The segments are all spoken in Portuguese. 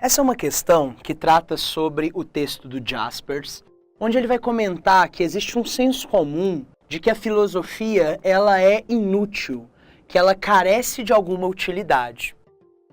Essa é uma questão que trata sobre o texto do Jaspers, onde ele vai comentar que existe um senso comum de que a filosofia ela é inútil, que ela carece de alguma utilidade.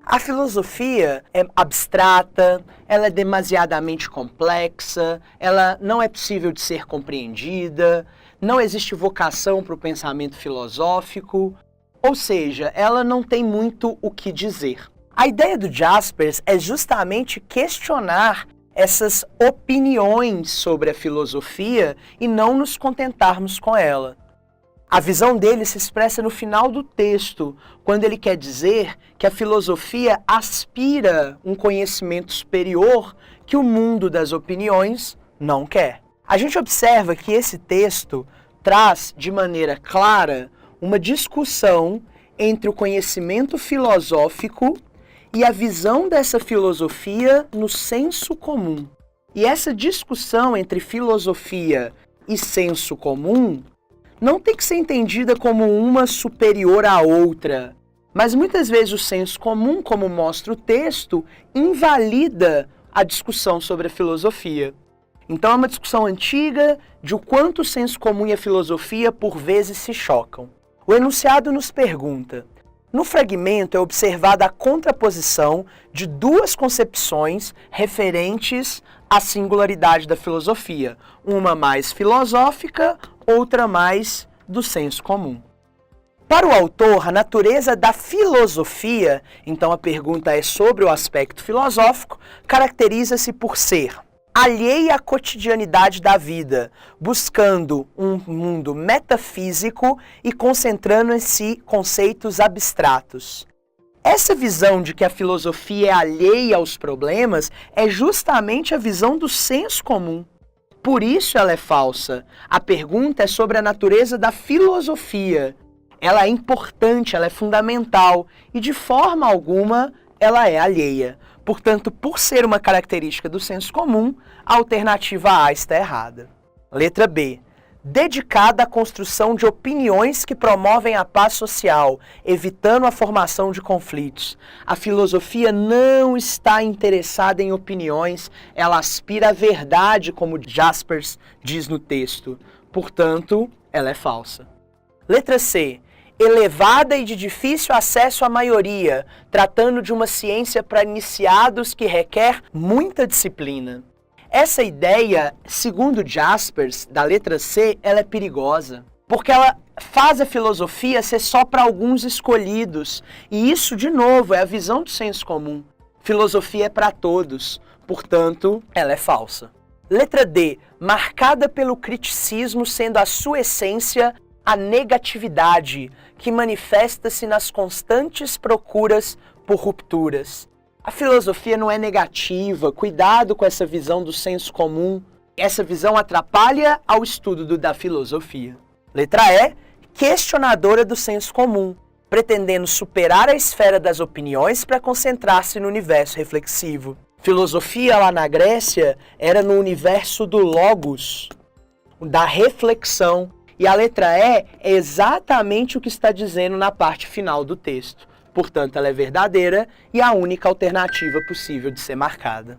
A filosofia é abstrata, ela é demasiadamente complexa, ela não é possível de ser compreendida, não existe vocação para o pensamento filosófico, ou seja, ela não tem muito o que dizer. A ideia do Jaspers é justamente questionar essas opiniões sobre a filosofia e não nos contentarmos com ela. A visão dele se expressa no final do texto, quando ele quer dizer que a filosofia aspira um conhecimento superior que o mundo das opiniões não quer. A gente observa que esse texto traz de maneira clara uma discussão entre o conhecimento filosófico e a visão dessa filosofia no senso comum. E essa discussão entre filosofia e senso comum não tem que ser entendida como uma superior à outra, mas muitas vezes o senso comum, como mostra o texto, invalida a discussão sobre a filosofia. Então é uma discussão antiga de o quanto o senso comum e a filosofia por vezes se chocam. O enunciado nos pergunta: no fragmento é observada a contraposição de duas concepções referentes à singularidade da filosofia, uma mais filosófica, outra mais do senso comum. Para o autor, a natureza da filosofia, então a pergunta é sobre o aspecto filosófico, caracteriza-se por ser alheia à cotidianidade da vida, buscando um mundo metafísico e concentrando em si conceitos abstratos. Essa visão de que a filosofia é alheia aos problemas é justamente a visão do senso comum. Por isso ela é falsa. A pergunta é sobre a natureza da filosofia. Ela é importante, ela é fundamental e de forma alguma ela é alheia. Portanto, por ser uma característica do senso comum, a alternativa A está errada. Letra B. Dedicada à construção de opiniões que promovem a paz social, evitando a formação de conflitos. A filosofia não está interessada em opiniões, ela aspira à verdade, como Jaspers diz no texto. Portanto, ela é falsa. Letra C. Elevada e de difícil acesso à maioria, tratando de uma ciência para iniciados que requer muita disciplina. Essa ideia, segundo Jaspers, da letra C, ela é perigosa, porque ela faz a filosofia ser só para alguns escolhidos, e isso, de novo, é a visão do senso comum. Filosofia é para todos, portanto, ela é falsa. Letra D, marcada pelo criticismo sendo a sua essência a negatividade, que manifesta-se nas constantes procuras por rupturas. A filosofia não é negativa, cuidado com essa visão do senso comum. Essa visão atrapalha ao estudo da filosofia. Letra E, questionadora do senso comum, pretendendo superar a esfera das opiniões para concentrar-se no universo reflexivo. Filosofia lá na Grécia era no universo do logos, da reflexão. E a letra E é exatamente o que está dizendo na parte final do texto. Portanto, ela é verdadeira e a única alternativa possível de ser marcada.